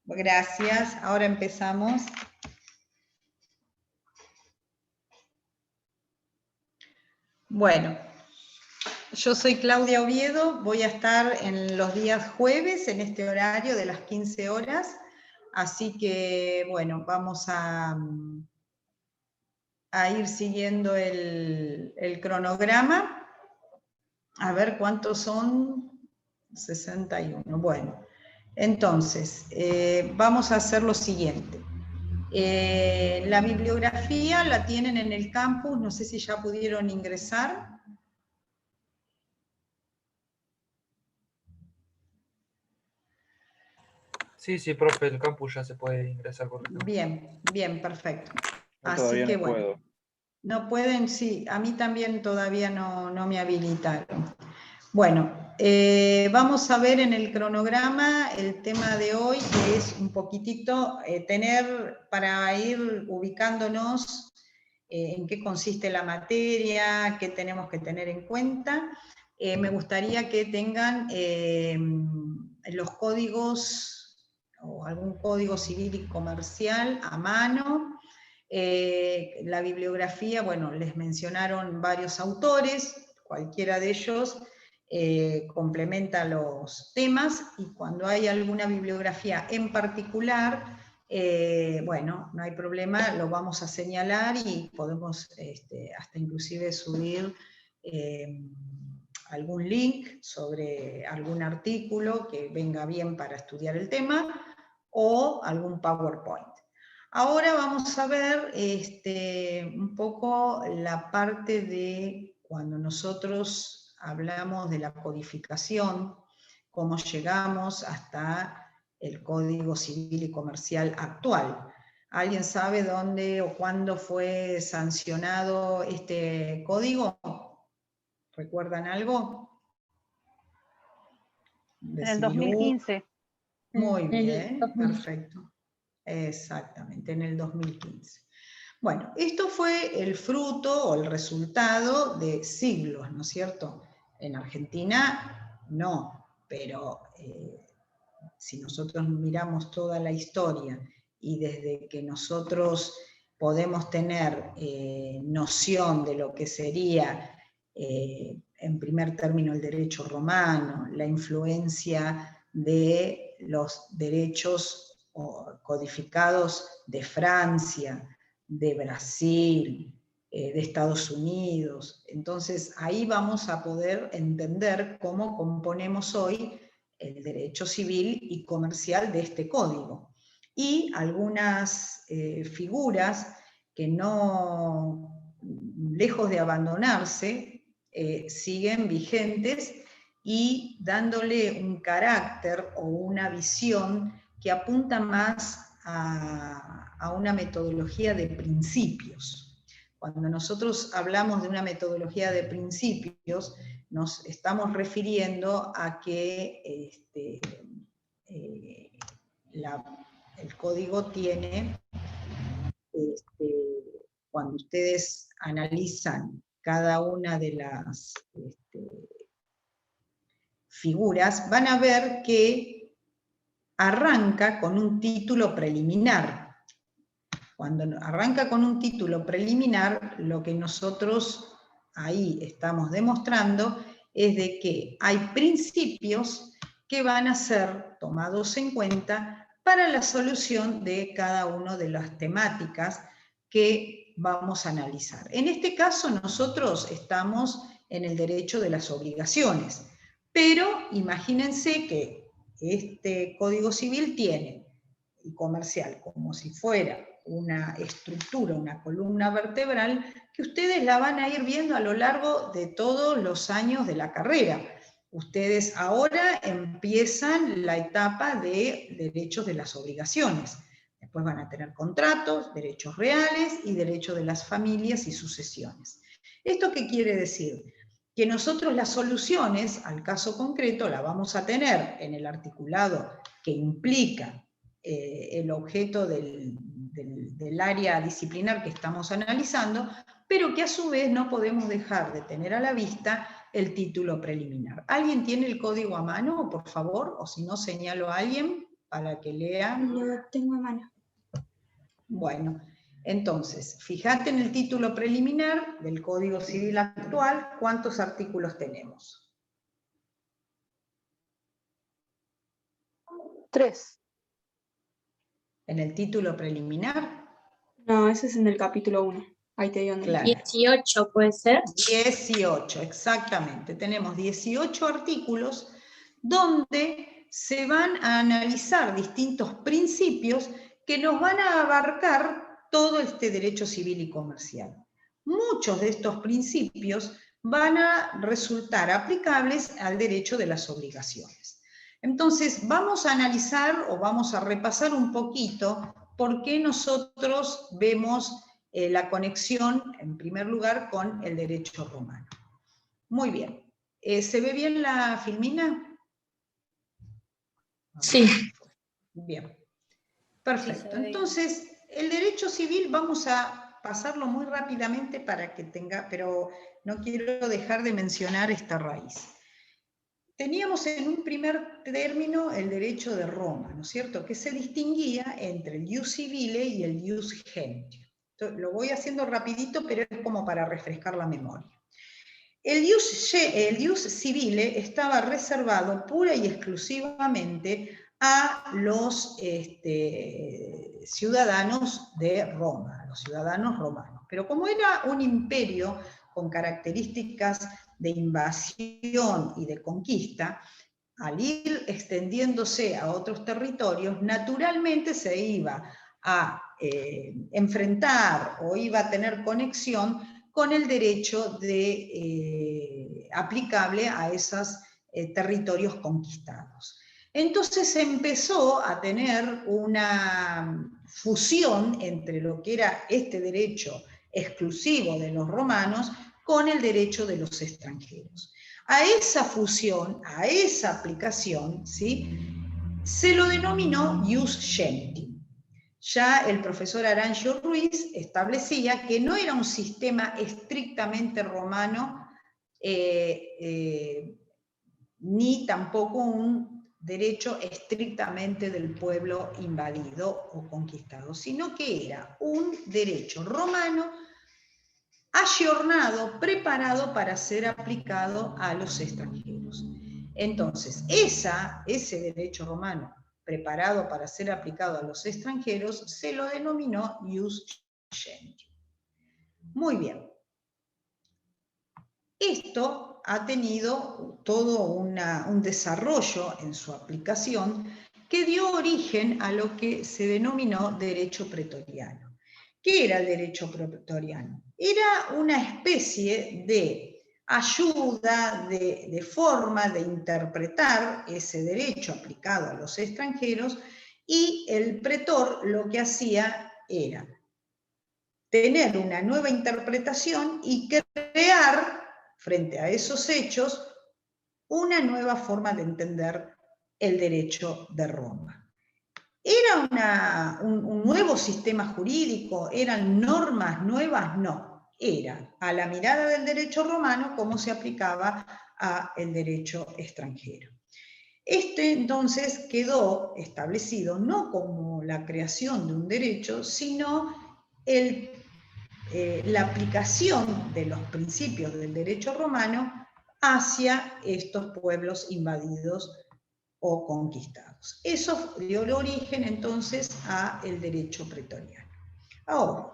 Gracias, ahora empezamos. Bueno, yo soy Claudia Oviedo, voy a estar en los días jueves en este horario de las 15 horas, así que bueno, vamos a ir siguiendo el cronograma. A ver cuántos son. 61. Bueno, entonces, vamos a hacer lo siguiente. La bibliografía la tienen en el campus, no sé si ya pudieron ingresar. Sí, profe, el campus ya se puede ingresar correctamente. Bien, perfecto. Así que bueno. Puedo. No pueden, sí, a mí también todavía no me habilitaron. Bueno, vamos a ver en el cronograma el tema de hoy, que es un poquitito para ir ubicándonos en qué consiste la materia, qué tenemos que tener en cuenta. Me gustaría que tengan los códigos o algún código civil y comercial a mano. La bibliografía, bueno, les mencionaron varios autores, cualquiera de ellos complementa los temas, y cuando hay alguna bibliografía en particular, bueno, no hay problema, lo vamos a señalar y podemos hasta inclusive subir algún link sobre algún artículo que venga bien para estudiar el tema, o algún PowerPoint. Ahora vamos a ver un poco la parte de cuando nosotros hablamos de la codificación, cómo llegamos hasta el Código Civil y Comercial actual. ¿Alguien sabe dónde o cuándo fue sancionado este código? ¿Recuerdan algo? En el 2015. Muy bien, perfecto. Exactamente, en el 2015. Bueno, esto fue el fruto o el resultado de siglos, ¿no es cierto? En Argentina no, pero si nosotros miramos toda la historia y desde que nosotros podemos tener noción de lo que sería, en primer término, el derecho romano, la influencia de los derechos codificados de Francia, de Brasil, de Estados Unidos. Entonces ahí vamos a poder entender cómo componemos hoy el derecho civil y comercial de este código. Y algunas figuras que no, lejos de abandonarse, siguen vigentes y dándole un carácter o una visión que apunta más a una metodología de principios. Cuando nosotros hablamos de una metodología de principios, nos estamos refiriendo a que el código tiene, cuando ustedes analizan cada una de las figuras, van a ver que arranca con un título preliminar. Cuando arranca con un título preliminar, lo que nosotros ahí estamos demostrando es de que hay principios que van a ser tomados en cuenta para la solución de cada una de las temáticas que vamos a analizar. En este caso nosotros estamos en el derecho de las obligaciones, pero imagínense que este Código Civil tiene, y comercial, como si fuera una estructura, una columna vertebral, que ustedes la van a ir viendo a lo largo de todos los años de la carrera. Ustedes ahora empiezan la etapa de derechos de las obligaciones. Después van a tener contratos, derechos reales y derechos de las familias y sucesiones. ¿Esto qué quiere decir? Que nosotros las soluciones al caso concreto la vamos a tener en el articulado que implica el objeto del área disciplinar que estamos analizando, pero que a su vez no podemos dejar de tener a la vista el título preliminar. ¿Alguien tiene el código a mano, por favor? O si no, señalo a alguien. para que lean. Lo tengo a mano. Bueno, entonces, fíjate en el título preliminar del Código Civil actual, ¿cuántos artículos tenemos? 3. En el título preliminar. No, ese es en el capítulo 1. Ahí te digo. Claro. 18 puede ser. 18, exactamente. Tenemos 18 artículos donde se van a analizar distintos principios que nos van a abarcar todo este derecho civil y comercial. Muchos de estos principios van a resultar aplicables al derecho de las obligaciones. Entonces, vamos a analizar o vamos a repasar un poquito por qué nosotros vemos la conexión, en primer lugar, con el derecho romano. Muy bien. ¿Se ve bien la filmina? Sí. Bien. Perfecto. Sí, entonces, el derecho civil vamos a pasarlo muy rápidamente para que tenga, pero no quiero dejar de mencionar esta raíz. Teníamos en un primer término el derecho de Roma, ¿no es cierto?, que se distinguía entre el ius civile y el ius gentio. Entonces, lo voy haciendo rapidito, pero es como para refrescar la memoria. El ius civile estaba reservado pura y exclusivamente a los ciudadanos de Roma, los ciudadanos romanos. Pero como era un imperio con características de invasión y de conquista, al ir extendiéndose a otros territorios, naturalmente se iba a enfrentar o iba a tener conexión con el derecho aplicable a esos territorios conquistados. Entonces se empezó a tener una fusión entre lo que era este derecho exclusivo de los romanos con el derecho de los extranjeros. A esa fusión, a esa aplicación, ¿sí?, se lo denominó ius gentium. Ya el profesor Aranjo Ruiz establecía que no era un sistema estrictamente romano, ni tampoco un derecho estrictamente del pueblo invadido o conquistado, sino que era un derecho romano ayornado, preparado para ser aplicado a los extranjeros. Entonces, ese derecho romano preparado para ser aplicado a los extranjeros se lo denominó ius gentium. Muy bien. Esto ha tenido todo un desarrollo en su aplicación que dio origen a lo que se denominó derecho pretoriano. ¿Qué era el derecho pretoriano? Era una especie de ayuda, de forma de interpretar ese derecho aplicado a los extranjeros, y el pretor lo que hacía era tener una nueva interpretación y crear, frente a esos hechos, una nueva forma de entender el derecho de Roma. ¿Era un nuevo sistema jurídico? ¿Eran normas nuevas? No. Era, a la mirada del derecho romano, cómo se aplicaba al derecho extranjero. Entonces quedó establecido no como la creación de un derecho, sino la aplicación de los principios del derecho romano hacia estos pueblos invadidos o conquistados. Eso dio origen entonces al derecho pretoriano. Ahora,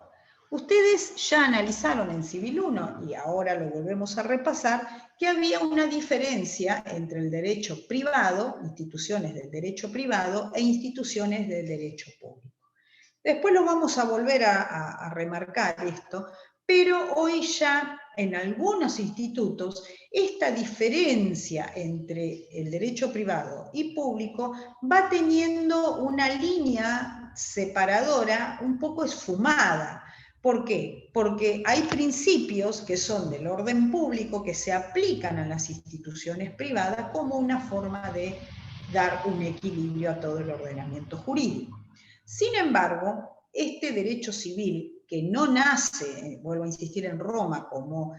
ustedes ya analizaron en Civil 1, y ahora lo volvemos a repasar, que había una diferencia entre el derecho privado, instituciones del derecho privado, e instituciones del derecho público. Después lo vamos a volver a remarcar esto, pero hoy ya en algunos institutos esta diferencia entre el derecho privado y público va teniendo una línea separadora un poco esfumada. ¿Por qué? Porque hay principios que son del orden público que se aplican a las instituciones privadas como una forma de dar un equilibrio a todo el ordenamiento jurídico. Sin embargo, este derecho civil, que no nace, vuelvo a insistir, en Roma como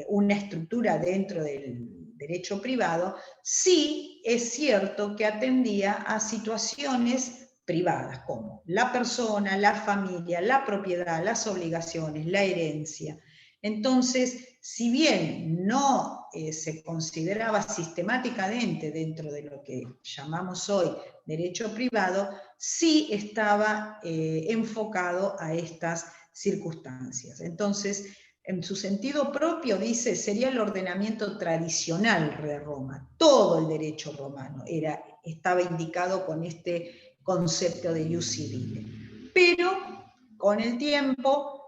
una estructura dentro del derecho privado, sí es cierto que atendía a situaciones privadas, como la persona, la familia, la propiedad, las obligaciones, la herencia. Entonces, si bien no se consideraba sistemáticamente dentro de lo que llamamos hoy derecho privado, sí estaba enfocado a estas circunstancias. Entonces, en su sentido propio, dice, sería el ordenamiento tradicional de Roma. Todo el derecho romano estaba indicado con este concepto de ius civile. Pero con el tiempo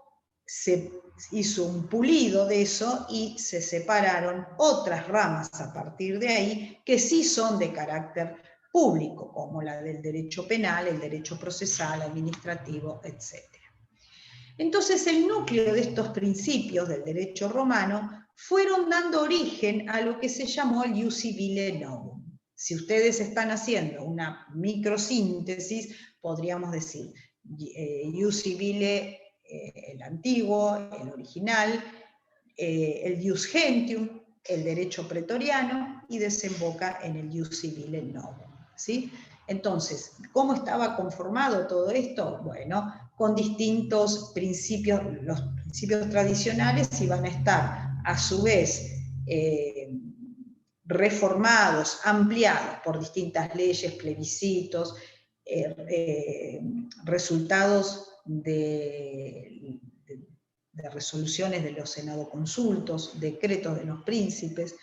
se hizo un pulido de eso y se separaron otras ramas a partir de ahí que sí son de carácter público, como la del derecho penal, el derecho procesal, administrativo, etc. Entonces el núcleo de estos principios del derecho romano fueron dando origen a lo que se llamó el ius civile novum. Si ustedes están haciendo una microsíntesis, podríamos decir ius civile el antiguo, el original, el ius gentium, el derecho pretoriano, y desemboca en el ius civile novum, ¿sí? Entonces, ¿cómo estaba conformado todo esto? Bueno, con distintos principios, los principios tradicionales iban a estar a su vez reformados, ampliados por distintas leyes, plebiscitos, resultados de resoluciones de los senadoconsultos, decretos de los príncipes.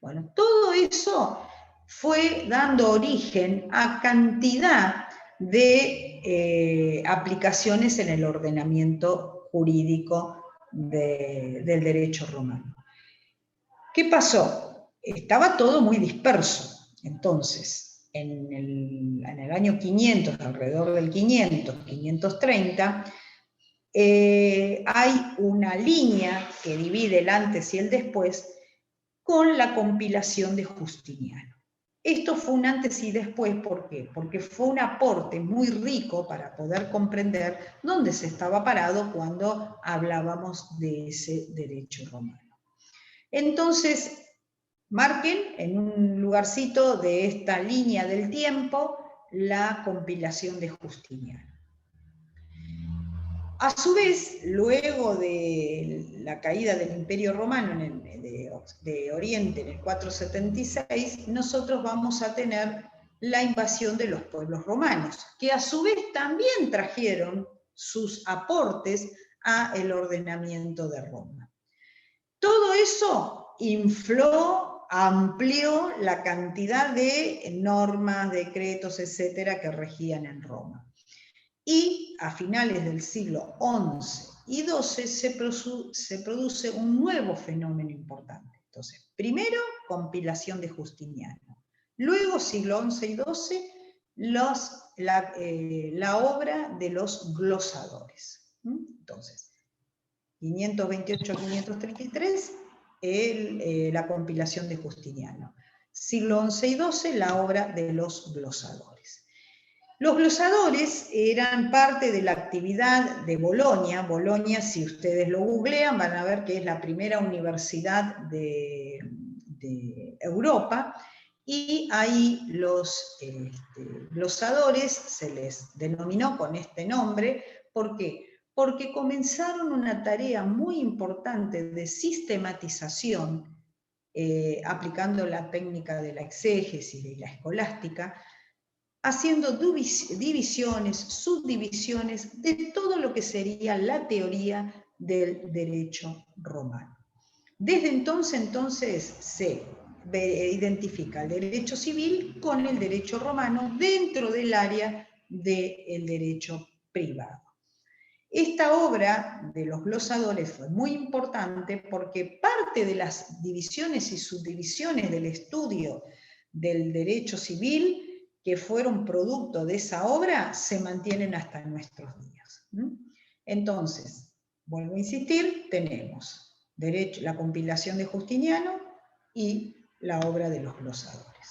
Bueno, todo eso fue dando origen a cantidad de aplicaciones en el ordenamiento jurídico del derecho romano. ¿Qué pasó? Estaba todo muy disperso. Entonces, en el año 500, alrededor del 500, 530, hay una línea que divide el antes y el después con la compilación de Justiniano. Esto fue un antes y después, ¿por qué? Porque fue un aporte muy rico para poder comprender dónde se estaba parado cuando hablábamos de ese derecho romano. Entonces, marquen en un lugarcito de esta línea del tiempo la compilación de Justiniano. A su vez, luego de la caída del Imperio Romano de Oriente en el 476, nosotros vamos a tener la invasión de los pueblos romanos, que a su vez también trajeron sus aportes al ordenamiento de Roma. Todo eso infló, amplió la cantidad de normas, decretos, etcétera, que regían en Roma. Y a finales del siglo XI y XII se produce un nuevo fenómeno importante. Entonces, primero, compilación de Justiniano. Luego, siglo XI y XII, la obra de los glosadores. Entonces, 528-533, la compilación de Justiniano. Siglo XI y XII, la obra de los glosadores. Los glosadores eran parte de la actividad de Bolonia. Bolonia, si ustedes lo googlean, van a ver que es la primera universidad de Europa, y ahí los glosadores se les denominó con este nombre. ¿Por qué? Porque comenzaron una tarea muy importante de sistematización, aplicando la técnica de la exégesis y la escolástica, haciendo divisiones, subdivisiones de todo lo que sería la teoría del derecho romano. Desde entonces se identifica el derecho civil con el derecho romano dentro del área del derecho privado. Esta obra de los glosadores fue muy importante porque parte de las divisiones y subdivisiones del estudio del derecho civil que fueron producto de esa obra se mantienen hasta nuestros días. Entonces, vuelvo a insistir, tenemos la compilación de Justiniano y la obra de los glosadores.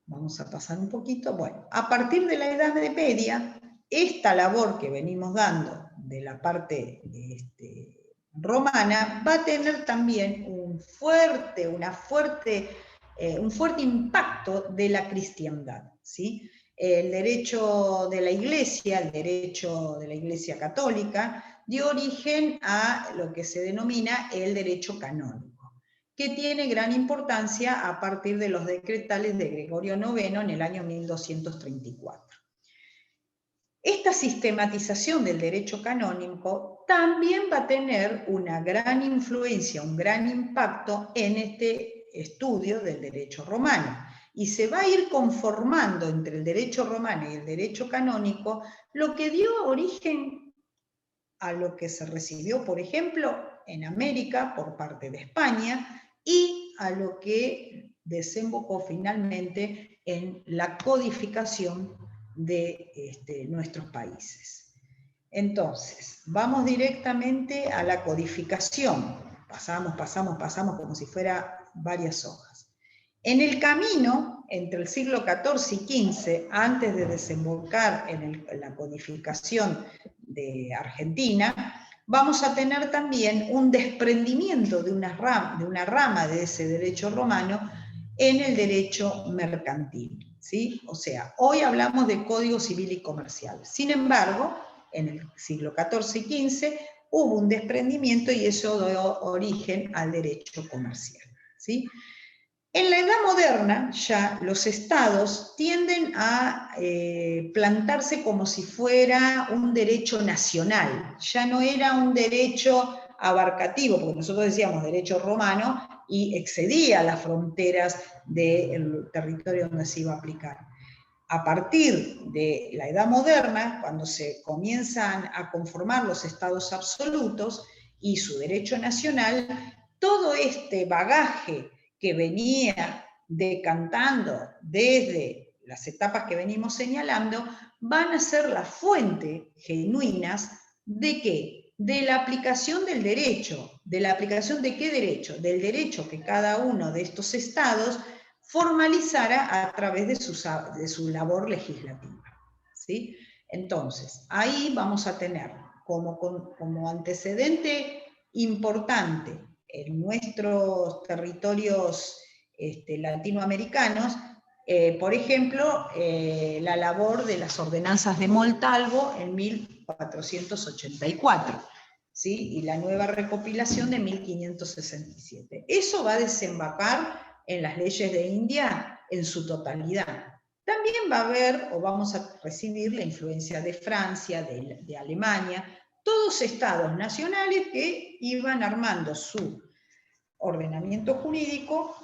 Vamos a pasar un poquito. Bueno, a partir de la Edad Media, esta labor que venimos dando de la parte romana, va a tener también un fuerte impacto de la cristiandad, ¿sí? El derecho de la Iglesia católica, dio origen a lo que se denomina el derecho canónico, que tiene gran importancia a partir de los decretales de Gregorio IX en el año 1234. Esta sistematización del derecho canónico también va a tener una gran influencia, un gran impacto en este estudio del derecho romano. Y se va a ir conformando entre el derecho romano y el derecho canónico lo que dio origen a lo que se recibió, por ejemplo, en América por parte de España y a lo que desembocó finalmente en la codificación de nuestros países. Entonces, vamos directamente a la codificación. Pasamos como si fuera varias hojas. En el camino, entre el siglo XIV y XV, antes de desembocar en la codificación de Argentina, vamos a tener también un desprendimiento de una rama de ese derecho romano en el derecho mercantil, ¿sí? O sea, hoy hablamos de Código Civil y Comercial. Sin embargo, en el siglo XIV y XV hubo un desprendimiento y eso dio origen al derecho comercial, ¿sí? En la Edad Moderna ya los estados tienden a plantarse como si fuera un derecho nacional, ya no era un derecho abarcativo, porque nosotros decíamos derecho romano y excedía las fronteras del territorio donde se iba a aplicar. A partir de la Edad Moderna, cuando se comienzan a conformar los estados absolutos y su derecho nacional, todo este bagaje que venía decantando desde las etapas que venimos señalando, van a ser la fuente genuinas de ¿qué? De la aplicación del derecho. ¿De la aplicación de qué derecho? Del derecho que cada uno de estos estados formalizara a través de su labor legislativa, ¿sí? Entonces, ahí vamos a tener como antecedente importante en nuestros territorios latinoamericanos, por ejemplo, la labor de las ordenanzas de Montalvo en 1484, ¿sí? Y la nueva recopilación de 1567. Eso va a desembocar en las leyes de India en su totalidad. También va a haber, o vamos a recibir, la influencia de Francia, de Alemania, todos estados nacionales que iban armando su ordenamiento jurídico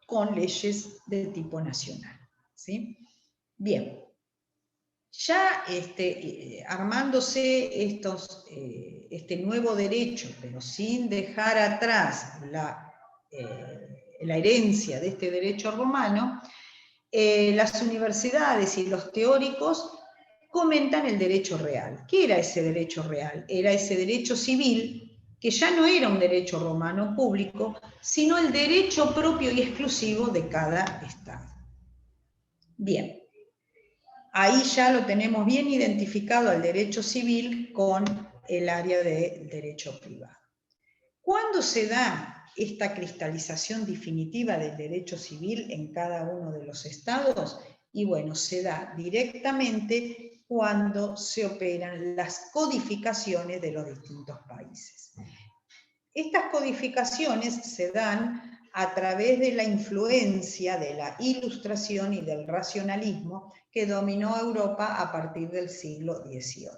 con leyes de tipo nacional, ¿sí? Bien, ya armándose este nuevo derecho, pero sin dejar atrás la herencia de este derecho romano, las universidades y los teóricos comentan el derecho real. ¿Qué era ese derecho real? Era ese derecho civil, que ya no era un derecho romano público, sino el derecho propio y exclusivo de cada estado. Bien, ahí ya lo tenemos bien identificado al derecho civil con el área de derecho privado. ¿Cuándo se da esta cristalización definitiva del derecho civil en cada uno de los estados? Y bueno, se da directamente cuando se operan las codificaciones de los distintos países. Estas codificaciones se dan a través de la influencia de la Ilustración y del racionalismo que dominó Europa a partir del siglo XVIII.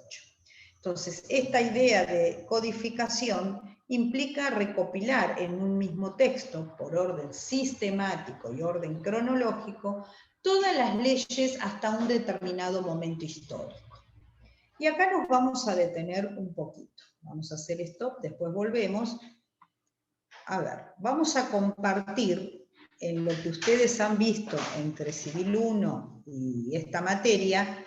Entonces, esta idea de codificación implica recopilar en un mismo texto, por orden sistemático y orden cronológico, todas las leyes hasta un determinado momento histórico. Y acá nos vamos a detener un poquito. Vamos a hacer stop, después volvemos. A ver, vamos a compartir en lo que ustedes han visto entre Civil 1 y esta materia,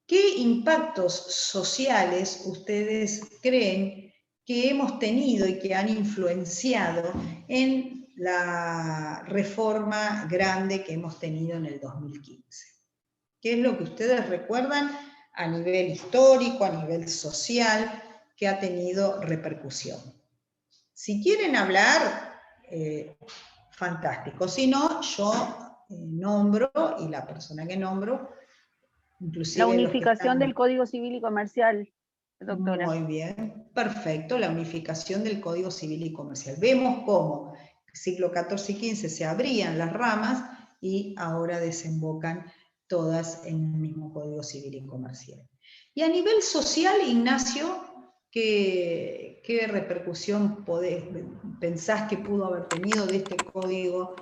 ¿qué impactos sociales ustedes creen que hemos tenido y que han influenciado en la reforma grande que hemos tenido en el 2015? ¿Qué es lo que ustedes recuerdan a nivel histórico, a nivel social, que ha tenido repercusión? Si quieren hablar, fantástico. Si no, yo nombro, y la persona que nombro, inclusive La los que unificación están... del Código Civil y Comercial, doctora. Muy bien, perfecto, la unificación del Código Civil y Comercial. Vemos cómo siglo XIV y XV se abrían las ramas y ahora desembocan todas en un mismo Código Civil y Comercial. Y a nivel social, Ignacio, ¿qué repercusión pensás que pudo haber tenido de este código,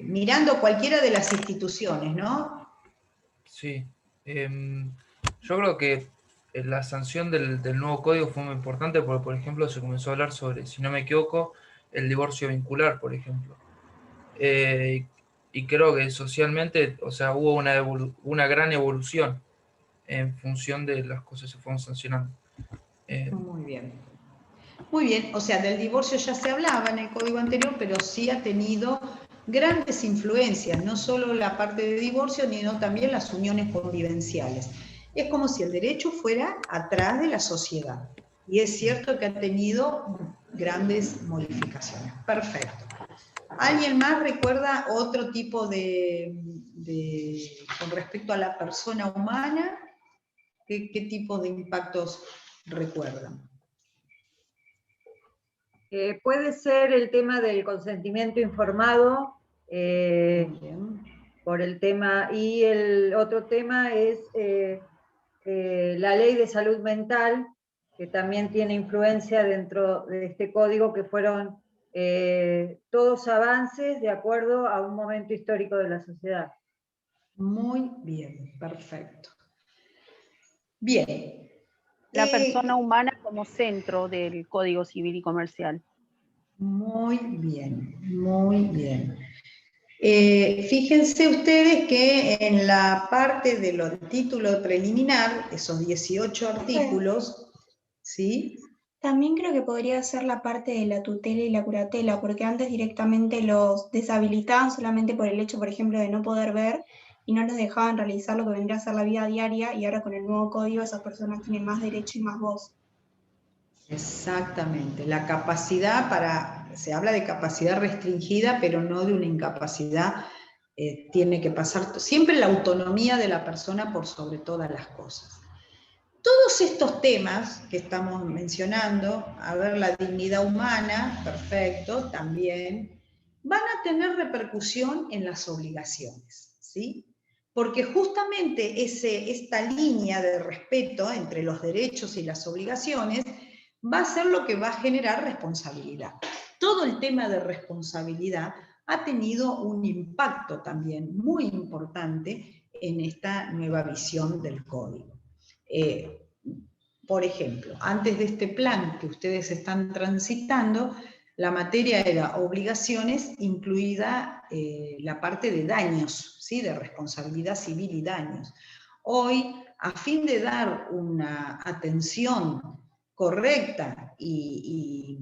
mirando cualquiera de las instituciones, ¿no? Sí. Yo creo que la sanción del nuevo código fue muy importante porque, por ejemplo, se comenzó a hablar sobre, si no me equivoco, el divorcio vincular, por ejemplo. Y creo que socialmente, o sea, hubo una gran evolución en función de las cosas que se fueron sancionando. Muy bien. Muy bien, o sea, del divorcio ya se hablaba en el código anterior, pero sí ha tenido grandes influencias, no solo la parte de divorcio, sino también las uniones convivenciales. Es como si el derecho fuera atrás de la sociedad. Y es cierto que ha tenido grandes modificaciones. Perfecto. ¿Alguien más recuerda otro tipo con respecto a la persona humana? ¿Qué tipo de impactos recuerdan? Puede ser el tema del consentimiento informado, por el tema, y el otro tema es la ley de salud mental, que también tiene influencia dentro de este código, que fueron todos avances de acuerdo a un momento histórico de la sociedad. Muy bien, perfecto. Bien. La persona humana como centro del Código Civil y Comercial. Muy bien, muy bien. Fíjense ustedes que en la parte del título preliminar, esos 18 artículos, ¿sí? También creo que podría ser la parte de la tutela y la curatela, porque antes directamente los deshabilitaban solamente por el hecho, por ejemplo, de no poder ver y no los dejaban realizar lo que vendría a ser la vida diaria, y ahora con el nuevo código esas personas tienen más derecho y más voz. Exactamente, la capacidad se habla de capacidad restringida, pero no de una incapacidad, tiene que pasar siempre la autonomía de la persona por sobre todas las cosas. Todos estos temas que estamos mencionando, a ver, la dignidad humana, perfecto, también, van a tener repercusión en las obligaciones, ¿sí? Porque justamente esta línea de respeto entre los derechos y las obligaciones va a ser lo que va a generar responsabilidad. Todo el tema de responsabilidad ha tenido un impacto también muy importante en esta nueva visión del código. Por ejemplo, antes de este plan que ustedes están transitando, la materia era obligaciones, incluida la parte de daños, ¿sí? De responsabilidad civil y daños. Hoy, a fin de dar una atención correcta y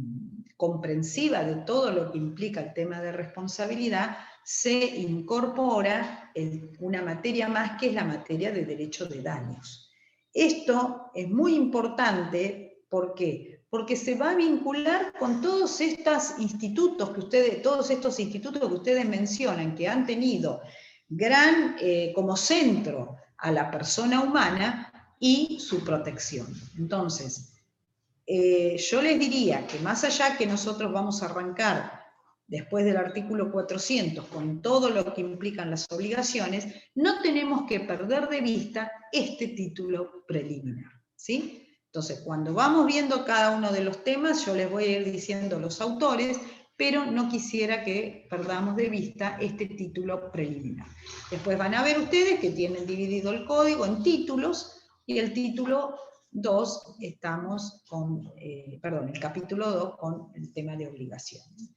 comprensiva de todo lo que implica el tema de responsabilidad, se incorpora una materia más, que es la materia de derecho de daños. Esto es muy importante, ¿por qué? Porque se va a vincular con todos estos institutos que ustedes mencionan, que han tenido como centro a la persona humana y su protección. Entonces, yo les diría que más allá que nosotros vamos a arrancar después del artículo 400 con todo lo que implican las obligaciones, no tenemos que perder de vista este título preliminar, ¿sí? Entonces, cuando vamos viendo cada uno de los temas, yo les voy a ir diciendo los autores, pero no quisiera que perdamos de vista este título preliminar. Después van a ver ustedes que tienen dividido el código en títulos, y el título 2 estamos con, el capítulo 2 con el tema de obligaciones.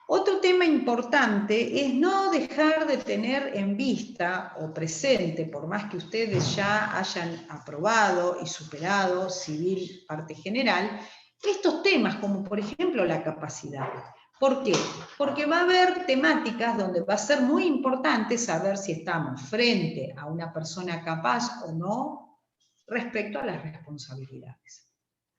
Otro tema importante es no dejar de tener en vista o presente, por más que ustedes ya hayan aprobado y superado civil parte general, estos temas como por ejemplo la capacidad. ¿Por qué? Porque va a haber temáticas donde va a ser muy importante saber si estamos frente a una persona capaz o no respecto a las responsabilidades.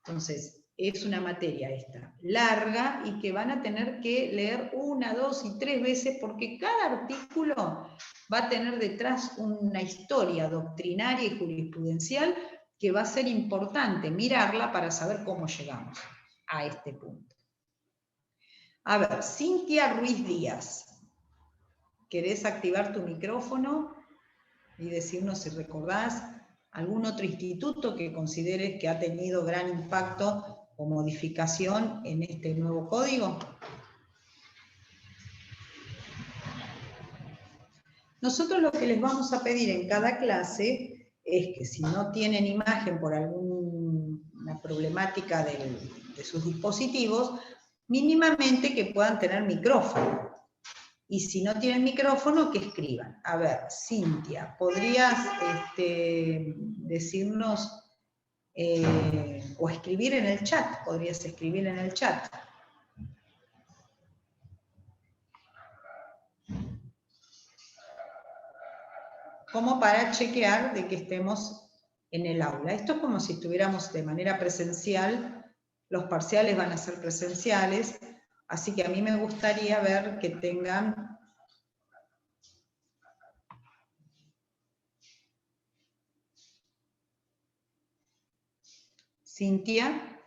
Entonces, es una materia esta, larga, y que van a tener que leer 1, 2 y 3 veces, porque cada artículo va a tener detrás una historia doctrinaria y jurisprudencial que va a ser importante mirarla para saber cómo llegamos a este punto. A ver, Cintia Ruiz Díaz, ¿querés activar tu micrófono y decirnos si recordás algún otro instituto que consideres que ha tenido gran impacto o modificación en este nuevo código? Nosotros lo que les vamos a pedir en cada clase es que si no tienen imagen por alguna problemática de sus dispositivos, mínimamente que puedan tener micrófono. Y si no tienen micrófono, que escriban. A ver, Cintia, ¿podrías decirnos o escribir en el chat? ¿Podrías escribir en el chat? Como para chequear de que estemos en el aula. Esto es como si estuviéramos de manera presencial, los parciales van a ser presenciales, así que a mí me gustaría ver que tengan Cintia.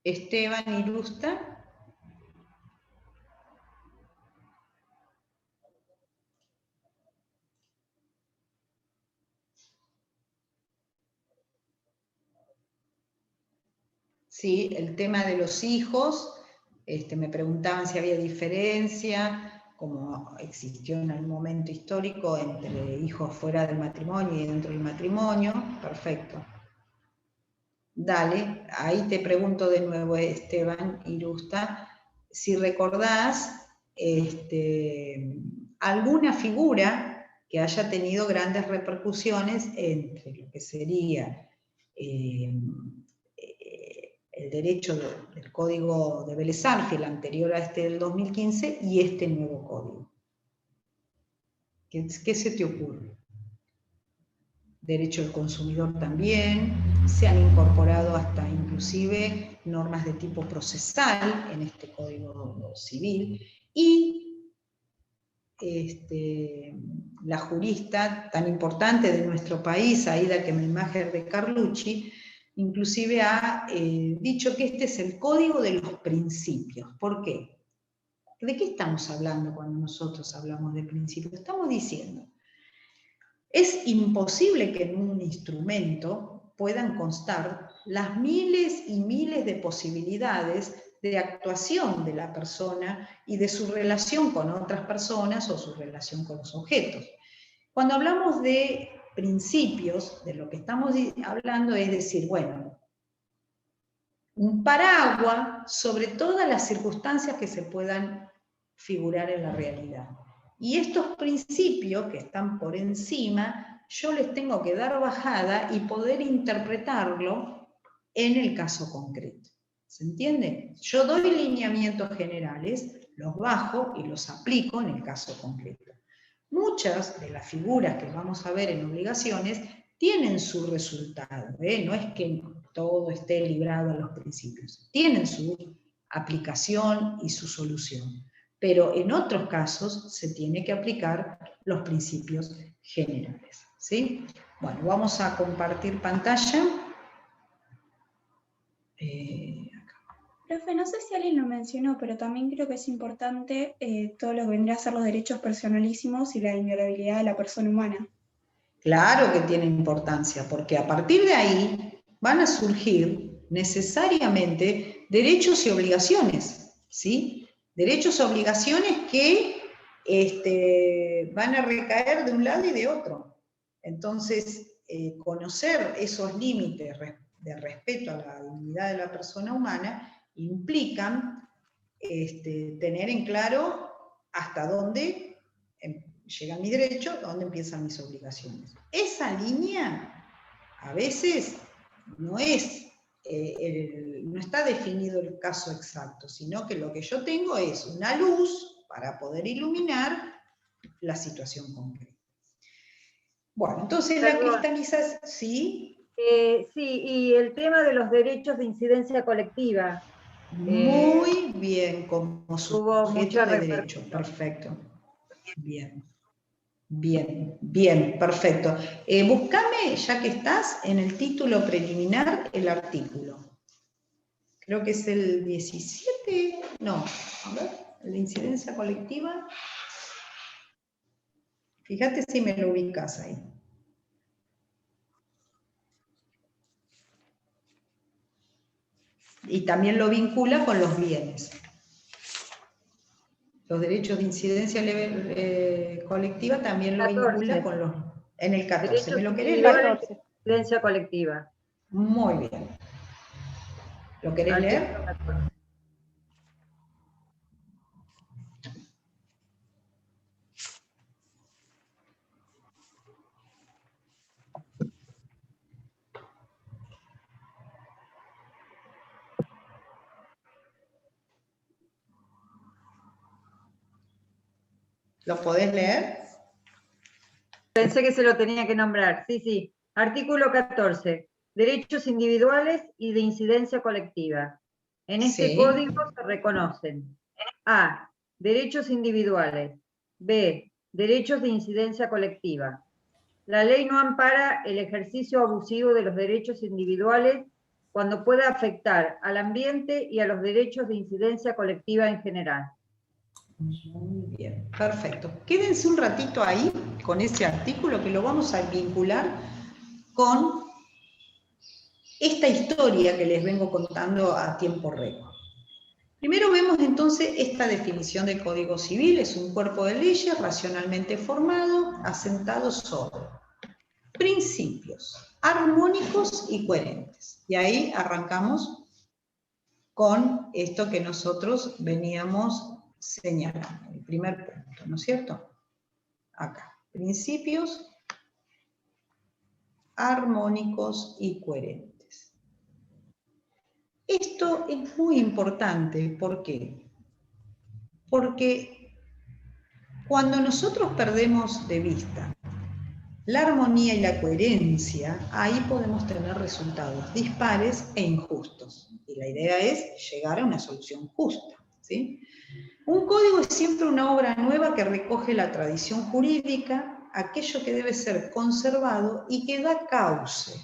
Esteban Irusta. Sí, el tema de los hijos, me preguntaban si había diferencia, como existió en algún momento histórico entre hijos fuera del matrimonio y dentro del matrimonio. Perfecto. Dale, ahí te pregunto de nuevo, Esteban Irusta, si recordás alguna figura que haya tenido grandes repercusiones entre lo que sería el derecho del Código de Vélez Sarsfield, anterior a este del 2015, y este nuevo código. ¿Qué se te ocurre? Derecho del consumidor también, se han incorporado hasta inclusive normas de tipo procesal en este Código Civil, y la jurista tan importante de nuestro país, Aida Kemelmacher de Carlucci, inclusive ha dicho que este es el código de los principios. ¿Por qué? ¿De qué estamos hablando cuando nosotros hablamos de principios? Estamos diciendo, es imposible que en un instrumento puedan constar las miles y miles de posibilidades de actuación de la persona y de su relación con otras personas o su relación con los objetos. Cuando hablamos de principios, de lo que estamos hablando es decir, bueno, un paraguas sobre todas las circunstancias que se puedan figurar en la realidad. Y estos principios que están por encima, yo les tengo que dar bajada y poder interpretarlo en el caso concreto. ¿Se entiende? Yo doy lineamientos generales, los bajo y los aplico en el caso concreto. Muchas de las figuras que vamos a ver en obligaciones tienen su resultado, no es que todo esté librado a los principios, tienen su aplicación y su solución, pero en otros casos se tiene que aplicar los principios generales, ¿sí? Bueno, vamos a compartir pantalla. Profe, no sé si alguien lo mencionó, pero también creo que es importante todo lo que vendría a ser los derechos personalísimos y la inviolabilidad de la persona humana. Claro que tiene importancia, porque a partir de ahí van a surgir necesariamente derechos y obligaciones, ¿sí? Derechos y obligaciones que van a recaer de un lado y de otro. Entonces, conocer esos límites de respeto a la dignidad de la persona humana implican tener en claro hasta dónde llega mi derecho, dónde empiezan mis obligaciones. Esa línea a veces no está definido el caso exacto, sino que lo que yo tengo es una luz para poder iluminar la situación concreta. Bueno, entonces la cristalización, ¿sí? Sí, y el tema de los derechos de incidencia colectiva. Muy bien, como sujeto de derecho, perfecto. Bien. Bien, bien, perfecto. Búscame, ya que estás, en el título preliminar, el artículo. Creo que es el 17, no, a ver, el de incidencia colectiva. Fíjate si me lo ubicas ahí. Y también lo vincula con los bienes. Los derechos de incidencia colectiva también lo 14. vincula con los... En el 14, Derechos ¿me lo querés leer? 14. Incidencia colectiva. Muy bien. ¿Lo querés leer? 14. ¿Lo podés leer? Pensé que se lo tenía que nombrar. Sí, sí. Artículo 14. Derechos individuales y de incidencia colectiva. En este código se reconocen: A. Derechos individuales. B. Derechos de incidencia colectiva. La ley no ampara el ejercicio abusivo de los derechos individuales cuando pueda afectar al ambiente y a los derechos de incidencia colectiva en general. Muy bien, perfecto. Quédense un ratito ahí con ese artículo que lo vamos a vincular con esta historia que les vengo contando a tiempo récord. Primero vemos entonces esta definición del Código Civil: es un cuerpo de leyes racionalmente formado, asentado sobre principios armónicos y coherentes. Y ahí arrancamos con esto que nosotros veníamos señalando, el primer punto, ¿no es cierto? Acá, principios armónicos y coherentes. Esto es muy importante, ¿por qué? Porque cuando nosotros perdemos de vista la armonía y la coherencia, ahí podemos tener resultados dispares e injustos. Y la idea es llegar a una solución justa, ¿sí? Un código es siempre una obra nueva que recoge la tradición jurídica, aquello que debe ser conservado y que da cauce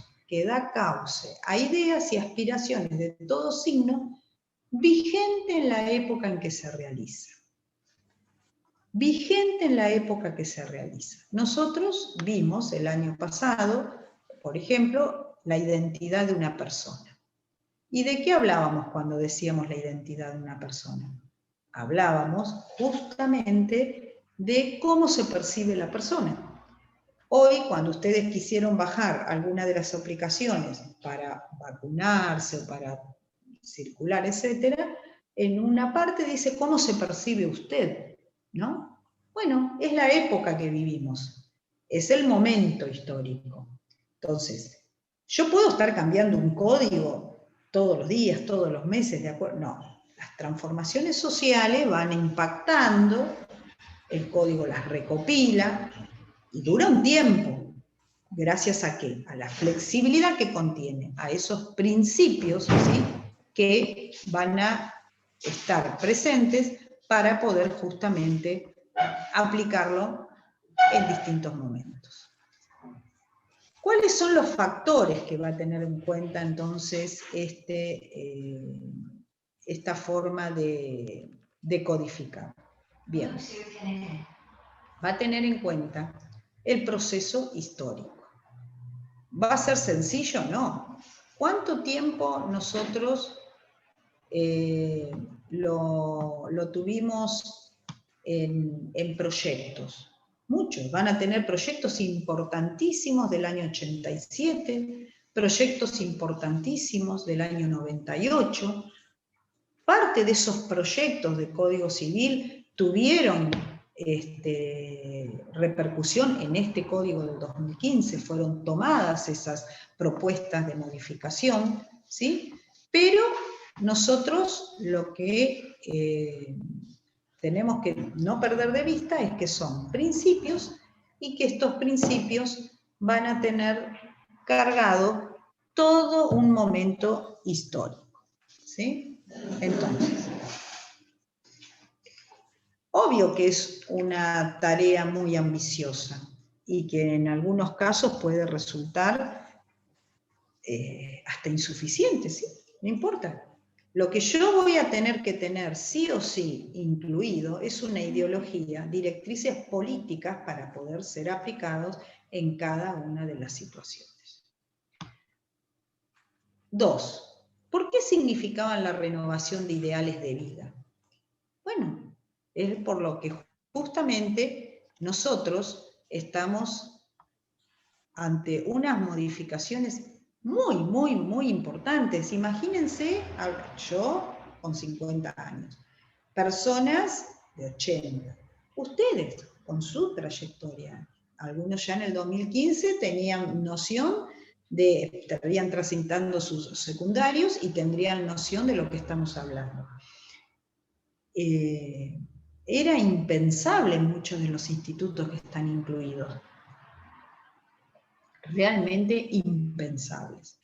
a ideas y aspiraciones de todo signo vigente en la época en que se realiza. Vigente en la época que se realiza. Nosotros vimos el año pasado, por ejemplo, la identidad de una persona. ¿Y de qué hablábamos cuando decíamos la identidad de una persona? Hablábamos justamente de cómo se percibe la persona. Hoy, cuando ustedes quisieron bajar alguna de las aplicaciones para vacunarse o para circular, etc., en una parte dice cómo se percibe usted, ¿no? Bueno, es la época que vivimos, es el momento histórico. Entonces, ¿yo puedo estar cambiando un código todos los días, todos los meses, de acuerdo? No. Las transformaciones sociales van impactando, el código las recopila y dura un tiempo. ¿Gracias a qué? A la flexibilidad que contiene, a esos principios, ¿sí?, que van a estar presentes para poder justamente aplicarlo en distintos momentos. ¿Cuáles son los factores que va a tener en cuenta entonces esta forma de codificar? Bien, va a tener en cuenta el proceso histórico. ¿Va a ser sencillo? No. ¿Cuánto tiempo nosotros lo tuvimos en proyectos? Muchos. Van a tener proyectos importantísimos del año 87, proyectos importantísimos del año 98. Parte de esos proyectos de Código Civil tuvieron repercusión en este Código del 2015, fueron tomadas esas propuestas de modificación, ¿sí? Pero nosotros lo que tenemos que no perder de vista es que son principios y que estos principios van a tener cargado todo un momento histórico, ¿sí? Entonces, obvio que es una tarea muy ambiciosa y que en algunos casos puede resultar hasta insuficiente, ¿sí? No importa. Lo que yo voy a tener que tener sí o sí incluido es una ideología, directrices políticas para poder ser aplicados en cada una de las situaciones. 2. ¿Por qué significaban la renovación de ideales de vida? Bueno, es por lo que justamente nosotros estamos ante unas modificaciones muy importantes. Imagínense, yo con 50 años, personas de 80, ustedes con su trayectoria, algunos ya en el 2015 tenían noción de, estarían transitando sus secundarios y tendrían noción de lo que estamos hablando. Era impensable en muchos de los institutos que están incluidos. Realmente impensables.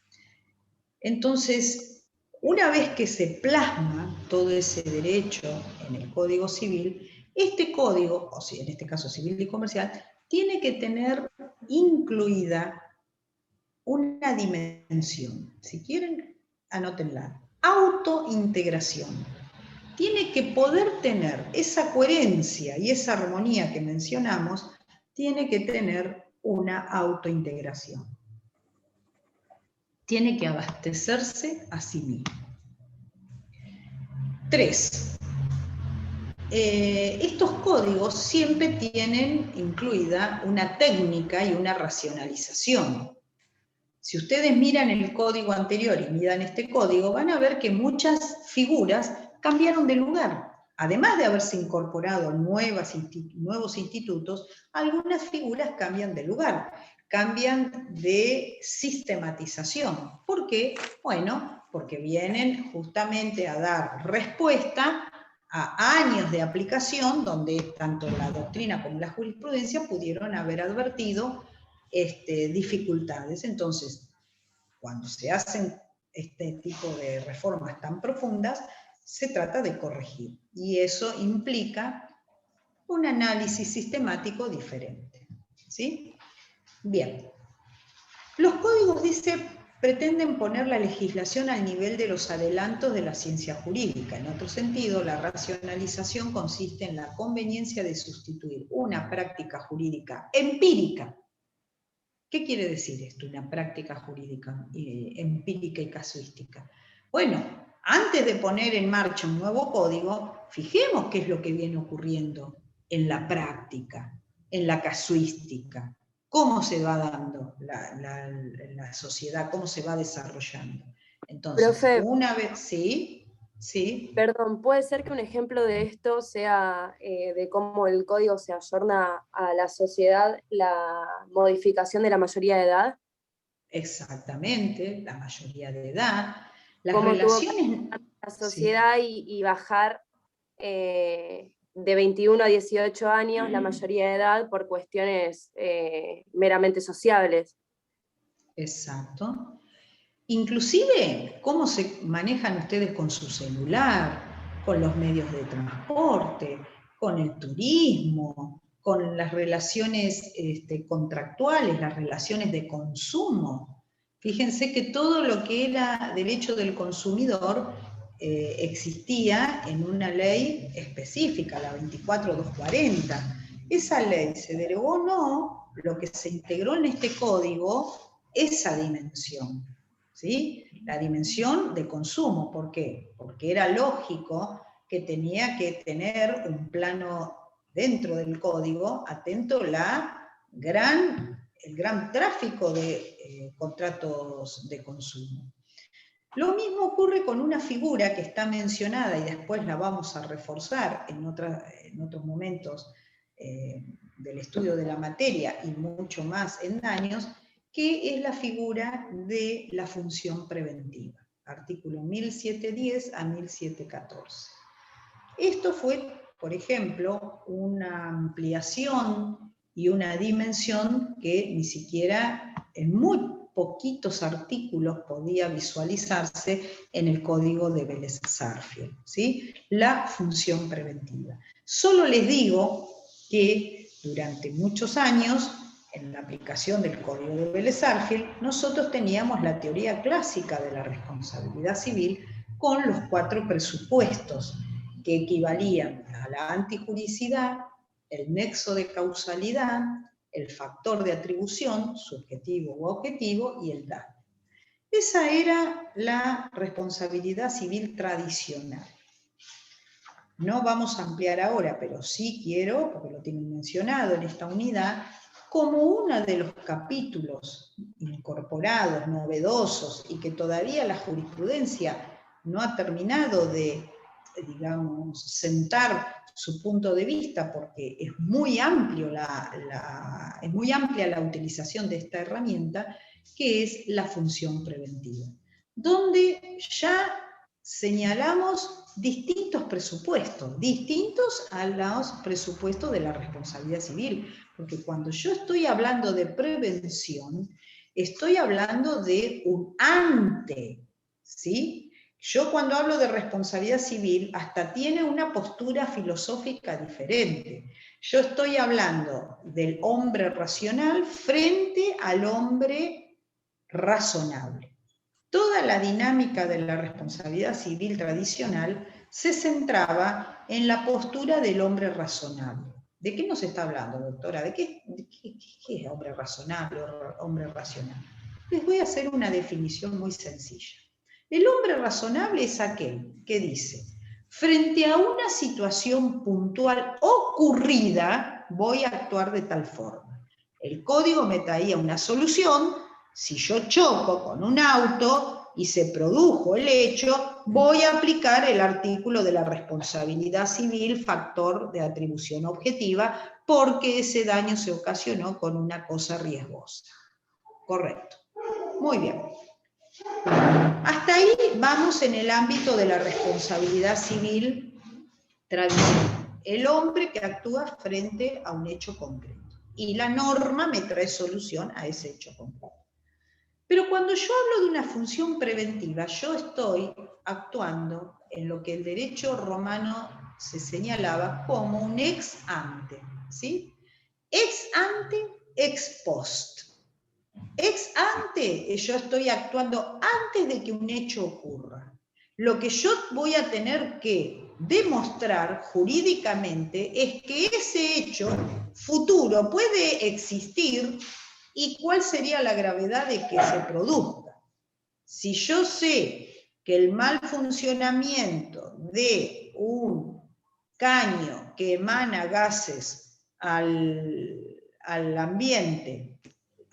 Entonces, una vez que se plasma todo ese derecho en el Código Civil, este código, o sea, en este caso civil y comercial, tiene que tener incluida una dimensión. Si quieren, anótenla. Autointegración. Tiene que poder tener esa coherencia y esa armonía que mencionamos, tiene que tener una autointegración. Tiene que abastecerse a sí mismo. 3. Estos códigos siempre tienen incluida una técnica y una racionalización. Si ustedes miran el código anterior y miran este código, van a ver que muchas figuras cambiaron de lugar. Además de haberse incorporado nuevos institutos, algunas figuras cambian de lugar, cambian de sistematización. ¿Por qué? Bueno, porque vienen justamente a dar respuesta a años de aplicación donde tanto la doctrina como la jurisprudencia pudieron haber advertido dificultades. Entonces, cuando se hacen este tipo de reformas tan profundas, se trata de corregir. Y eso implica un análisis sistemático diferente. ¿Sí? Bien. Los códigos, dice, pretenden poner la legislación al nivel de los adelantos de la ciencia jurídica. En otro sentido, la racionalización consiste en la conveniencia de sustituir una práctica jurídica empírica. ¿Qué quiere decir esto, una práctica jurídica empírica y casuística? Bueno, antes de poner en marcha un nuevo código, fijemos qué es lo que viene ocurriendo en la práctica, en la casuística, cómo se va dando la sociedad, cómo se va desarrollando. Entonces, profe, una vez, sí. Perdón, ¿puede ser que un ejemplo de esto sea de cómo el código se ayorna a la sociedad, la modificación de la mayoría de edad? Exactamente, la mayoría de edad. Las ¿Cómo relaciones... tuvo la sociedad y bajar de 21 a 18 años la mayoría de edad por cuestiones meramente sociables? Exacto. Inclusive, cómo se manejan ustedes con su celular, con los medios de transporte, con el turismo, con las relaciones contractuales, las relaciones de consumo. Fíjense que todo lo que era derecho del consumidor existía en una ley específica, la 24240. Esa ley se derogó o no, lo que se integró en este código, esa dimensión. ¿Sí? La dimensión de consumo. ¿Por qué? Porque era lógico que tenía que tener un plano dentro del código atento el gran tráfico de contratos de consumo. Lo mismo ocurre con una figura que está mencionada y después la vamos a reforzar en otros momentos del estudio de la materia y mucho más en daños, que es la figura de la función preventiva, artículo 1710 a 1714. Esto fue, por ejemplo, una ampliación y una dimensión que ni siquiera en muy poquitos artículos podía visualizarse en el código de Vélez-Sarsfield, ¿sí? La función preventiva. Solo les digo que durante muchos años, en la aplicación del código de Vélez-Sarsfield, nosotros teníamos la teoría clásica de la responsabilidad civil con los 4 presupuestos que equivalían a la antijuricidad, el nexo de causalidad, el factor de atribución, subjetivo u objetivo, y el daño. Esa era la responsabilidad civil tradicional. No vamos a ampliar ahora, pero sí quiero, porque lo tienen mencionado en esta unidad, como uno de los capítulos incorporados, novedosos, y que todavía la jurisprudencia no ha terminado de, digamos, sentar su punto de vista, porque es muy amplio es muy amplia la utilización de esta herramienta, que es la función preventiva, donde ya señalamos distintos presupuestos, distintos a los presupuestos de la responsabilidad civil, porque cuando yo estoy hablando de prevención, estoy hablando de un ante, ¿sí? Yo cuando hablo de responsabilidad civil, hasta tiene una postura filosófica diferente. Yo estoy hablando del hombre racional frente al hombre razonable. Toda la dinámica de la responsabilidad civil tradicional se centraba en la postura del hombre razonable. ¿De qué nos está hablando, doctora? ¿De qué es hombre razonable o hombre racional? Les voy a hacer una definición muy sencilla. El hombre razonable es aquel que dice, frente a una situación puntual ocurrida, voy a actuar de tal forma. El código me traía una solución. Si yo choco con un auto y se produjo el hecho, voy a aplicar el artículo de la responsabilidad civil, factor de atribución objetiva, porque ese daño se ocasionó con una cosa riesgosa. Correcto. Muy bien. Hasta ahí vamos en el ámbito de la responsabilidad civil tradicional. El hombre que actúa frente a un hecho concreto. Y la norma me trae solución a ese hecho concreto. Pero cuando yo hablo de una función preventiva, yo estoy actuando en lo que el derecho romano se señalaba como un ex ante, ¿sí? Ex ante, ex post. Ex ante, yo estoy actuando antes de que un hecho ocurra. Lo que yo voy a tener que demostrar jurídicamente es que ese hecho futuro puede existir y cuál sería la gravedad de que se produzca. Si yo sé que el mal funcionamiento de un caño que emana gases al ambiente,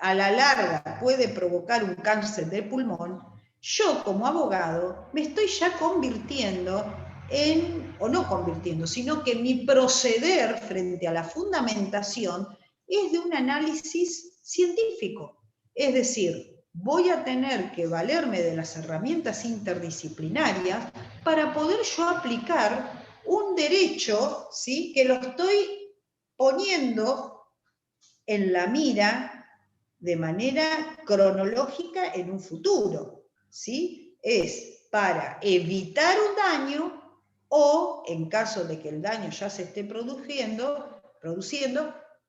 a la larga puede provocar un cáncer de pulmón, yo como abogado me estoy ya convirtiendo en, o no convirtiendo, sino que mi proceder frente a la fundamentación es de un análisis científico. Es decir, voy a tener que valerme de las herramientas interdisciplinarias para poder yo aplicar un derecho, ¿sí?, que lo estoy poniendo en la mira de manera cronológica en un futuro, ¿sí? Es para evitar un daño o, en caso de que el daño ya se esté produciendo,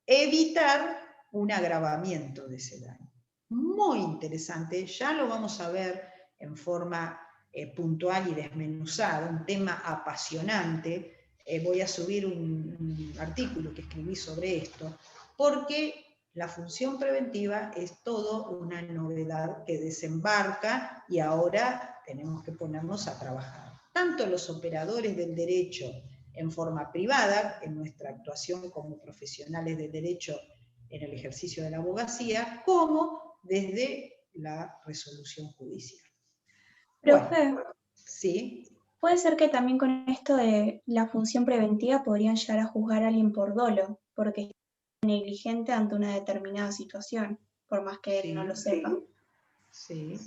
evitar un agravamiento de ese daño. Muy interesante, ya lo vamos a ver en forma puntual y desmenuzada, un tema apasionante. Voy a subir un artículo que escribí sobre esto, porque la función preventiva es todo una novedad que desembarca y ahora tenemos que ponernos a trabajar. Tanto los operadores del derecho en forma privada, en nuestra actuación como profesionales del derecho en el ejercicio de la abogacía, como desde la resolución judicial. Profe, bueno, sí. Puede ser que también con esto de la función preventiva podrían llegar a juzgar a alguien por dolo, porque es negligente ante una determinada situación, por más que él no lo sepa. Sí.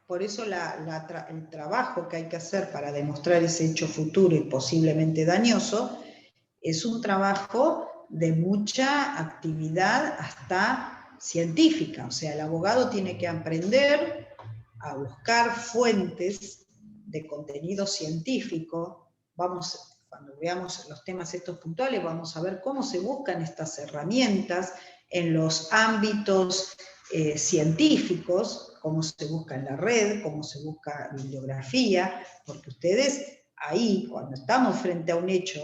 Por eso el trabajo que hay que hacer para demostrar ese hecho futuro y posiblemente dañoso es un trabajo de mucha actividad hasta científica. O sea, el abogado tiene que aprender a buscar fuentes de contenido científico. Cuando veamos los temas estos puntuales, vamos a ver cómo se buscan estas herramientas en los ámbitos científicos, cómo se busca en la red, cómo se busca bibliografía, porque ustedes ahí, cuando estamos frente a un hecho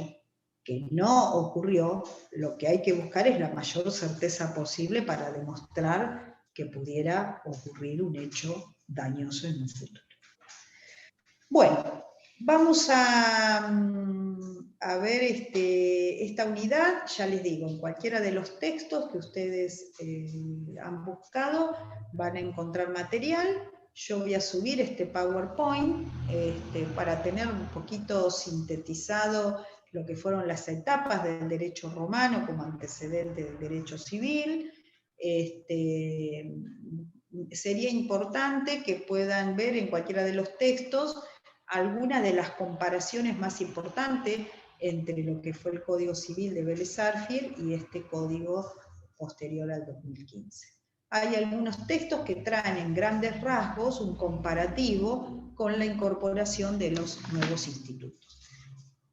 que no ocurrió, lo que hay que buscar es la mayor certeza posible para demostrar que pudiera ocurrir un hecho dañoso en un futuro. Bueno, vamos a ver esta unidad, ya les digo, en cualquiera de los textos que ustedes han buscado van a encontrar material. Yo voy a subir este PowerPoint para tener un poquito sintetizado lo que fueron las etapas del derecho romano como antecedente del derecho civil. Sería importante que puedan ver en cualquiera de los textos algunas de las comparaciones más importantes entre lo que fue el Código Civil de Vélez Sarsfield y este código posterior al 2015. Hay algunos textos que traen en grandes rasgos un comparativo con la incorporación de los nuevos institutos.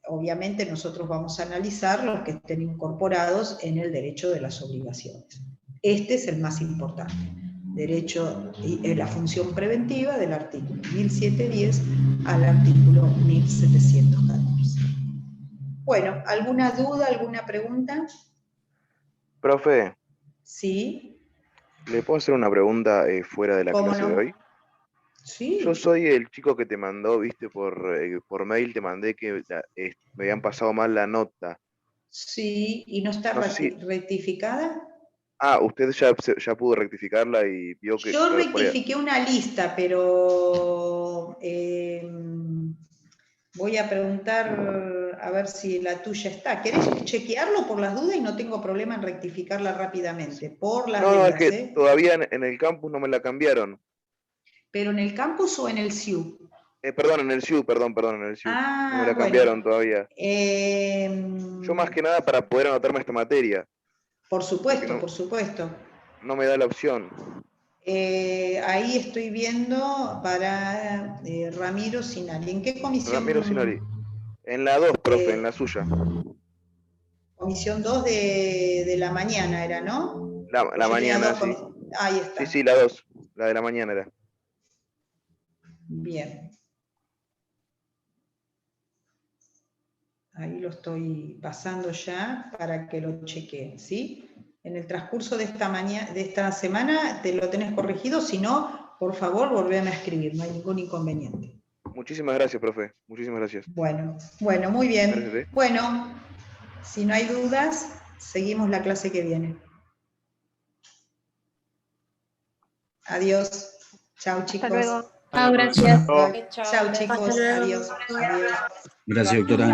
Obviamente nosotros vamos a analizar los que estén incorporados en el derecho de las obligaciones. Este es el más importante. Derecho y la función preventiva del artículo 1710 al artículo 1714. Bueno, ¿alguna duda, alguna pregunta? Profe. Sí. ¿Le puedo hacer una pregunta fuera de la clase de hoy? Sí. Yo soy el chico que te mandó, viste, por mail te mandé que me habían pasado mal la nota. Sí, ¿y no está rectificada? Ah, usted ya pudo rectificarla y vio que... Yo rectifiqué una lista, pero voy a preguntar a ver si la tuya está. ¿Querés chequearlo por las dudas? Y no tengo problema en rectificarla rápidamente. Por las dudas, es que todavía en el campus no me la cambiaron. ¿Pero en el campus o en el SIU? Perdón, en el SIU, perdón, en el SIU. Ah, no me la cambiaron todavía. Yo más que nada para poder anotarme esta materia. Por supuesto, por supuesto. No me da la opción. Ahí estoy viendo para Ramiro Sinari. ¿En qué comisión? Ramiro Sinari. En la 2, profe, en la suya. Comisión 2 de la mañana era, ¿no? La mañana, sí. Ahí está. Sí, la 2. La de la mañana era. Bien. Ahí lo estoy pasando ya para que lo chequeen, ¿sí? En el transcurso de esta semana te lo tenés corregido, si no, por favor, volveme a escribir, no hay ningún inconveniente. Muchísimas gracias, profe. Muchísimas gracias. Bueno, muy bien. Gracias, Bueno, si no hay dudas, seguimos la clase que viene. Adiós. Chao, chicos. Hasta luego. Chao, gracias. Chao, chicos. Adiós. Gracias, doctora.